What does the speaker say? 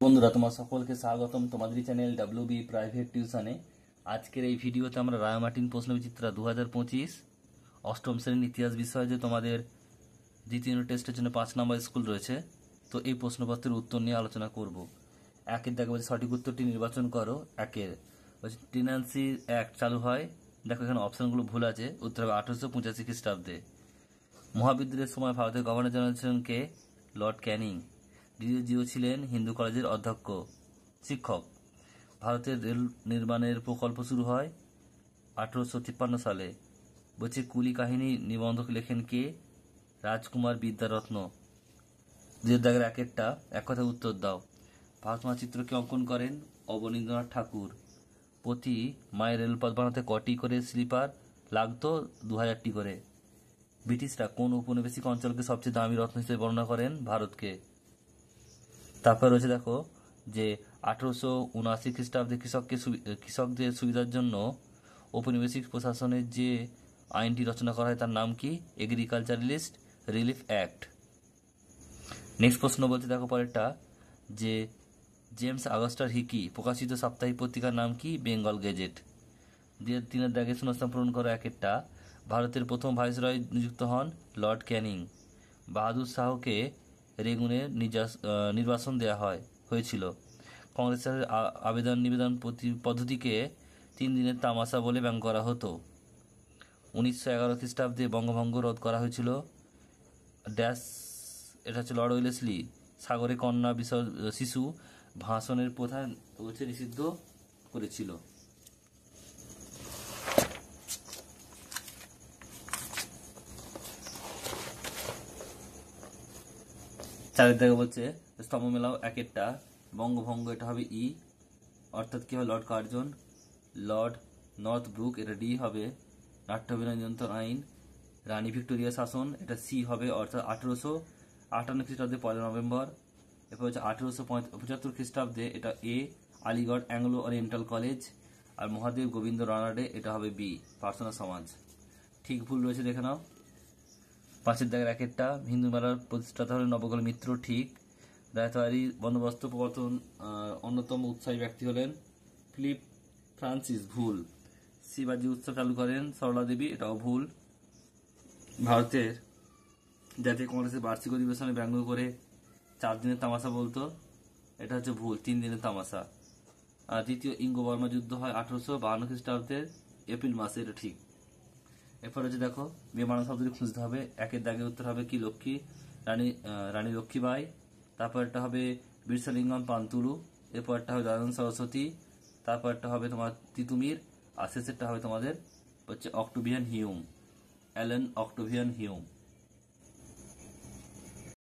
বন্ধুরা, তোমার সকলকে স্বাগতম তোমাদের চ্যানেল ডাব্লিউবি প্রাইভেট টিউশনে। আজকের এই ভিডিওতে আমরা রায়মার্টিন প্রশ্নবিচিত্রা 2025 অষ্টম শ্রেণীর ইতিহাস বিষয়ে যে তোমাদের দ্বিতীয় টেস্টের জন্য 5 নম্বর স্কুল রয়েছে, তো এই প্রশ্নপত্রের উত্তর নিয়ে আলোচনা করব। একের দেখো বলছে সঠিক উত্তরটি নির্বাচন করো। একের বলছে টেনেন্সি অ্যাক্ট চালু হয়, দেখো এখানে অপশনগুলো ভুল আছে, উত্তর হবে 1885 খ্রিস্টাব্দে। মহাবিদ্রোহের সময় ভারতের গভর্নর জেনারেল ছিলেন কে? লর্ড ক্যানিং। ডিডিও ছিলেন হিন্দু কলেজের অধ্যক্ষ শিক্ষক। ভারতের রেল নির্মাণের প্রকল্প শুরু হয় 1853 সালে। বলছে কুলি কাহিনী নিবন্ধক লেখেন কে? রাজকুমার বিদ্যারত্ন। যে দাগের একটা এক কথা উত্তর দাও। ভারত মানচিত্রকে অঙ্কন করেন অবনীন্দ্রনাথ ঠাকুর। প্রতি মায়ের রেলপথ বানাতে কটি করে স্লিপার লাগতো? 2000টি করে। ব্রিটিশরা কোন উপনিবেশিক অঞ্চলকে সবচেয়ে দামি রত্ন হিসেবে বর্ণনা করেন? ভারতকে। তারপর রয়েছে দেখো যে 1879 খ্রিস্টাব্দে কৃষকদের সুবিধার জন্য ঔপনিবেশিক প্রশাসনের যে আইনটি রচনা করা হয় তার নাম কি? এগ্রিকালচারালিস্ট রিলিফ অ্যাক্ট। নেক্সট প্রশ্ন বলছে দেখো পরেরটা যে জেমস আগস্টার হিকি প্রকাশিত সাপ্তাহিক পত্রিকার নাম কি? বেঙ্গল গেজেট। দিয়ে তিনের দাগে শূন্যস্থান পূরণ করো। একেরটা ভারতের প্রথম ভাইসরয় নিযুক্ত হন লর্ড ক্যানিং। বাহাদুর শাহকে রেগুনে নির্বাসন দেওয়া হয়েছিল। কংগ্রেসের আবেদন নিবেদন পদ্ধতিকে 3 দিনের তামাশা বলে ব্যঙ্গ করা হতো। 1911 খ্রিস্টাব্দে বঙ্গভঙ্গ রোধ করা হয়েছিল ড্যাশ, এটা হচ্ছে লর্ড ওয়েলেসলি। সাগরে কন্যা শিশু ভাষণের প্রথা হচ্ছে নিষিদ্ধ করেছিল। চারের দিকে বলছে স্তম্ভ মেলাও। একেরটা বঙ্গভঙ্গ, এটা হবে ই, অর্থাৎ কি হবে? Lord Curzon. Lord Northbrook, এটা ডি হবে। নাট্য অভিনয় নিয়ন্ত্রণ আইন। রানী ভিক্টোরিয়া শাসন, এটা সি হবে, অর্থাৎ 1858 খ্রিস্টাব্দে 1 নভেম্বর। এরপর হচ্ছে 1875 খ্রিস্টাব্দে, এটা এ, আলিগড় অ্যাংলো ওরিয়েন্টাল কলেজ। আর মহাদেব গোবিন্দ রানাডে, এটা হবে বি, প্রার্থনা সমাজ। ঠিক ভুল রয়েছে দেখে নাও। 5এর দাগের একেরটা হিন্দু মেলার প্রতিষ্ঠাতা হলেন নবগোপাল মিত্র, ঠিক। রায়তবাড়ি বন্দোবস্ত প্রবর্তন অন্যতম উৎসাহী ব্যক্তি হলেন ফিলিপ ফ্রান্সিস, ভুল। শিবাজি উৎসব চালু করেন সরলা দেবী, এটাও ভুল। ভারতের জাতীয় কংগ্রেসের বার্ষিক অধিবেশনে ব্যঙ্গ করে 4 দিনের তামাশা বলতো, এটা হচ্ছে ভুল, 3 দিনের তামাশা। আর দ্বিতীয় ইঙ্গ বর্মা যুদ্ধ হয় 1852 খ্রিস্টাব্দের এপ্রিল মাসে, এটা ঠিক। এরপর হচ্ছে দেখো বিমানন শব্দটি খুঁজতে হবে। একের দাগে উত্তর হবে কি? লক্ষ্মী, রানী লক্ষ্মীবাই। তারপরটা হবে বীরসালিঙ্গম পান্তুলু। এরপরটা হবে দয়ানন্দ সরস্বতী। তারপরটা হবে তোমার তিতুমির। আর শেষেরটা হবে তোমাদের হচ্ছে Octavian Hume, Allan Octavian Hume.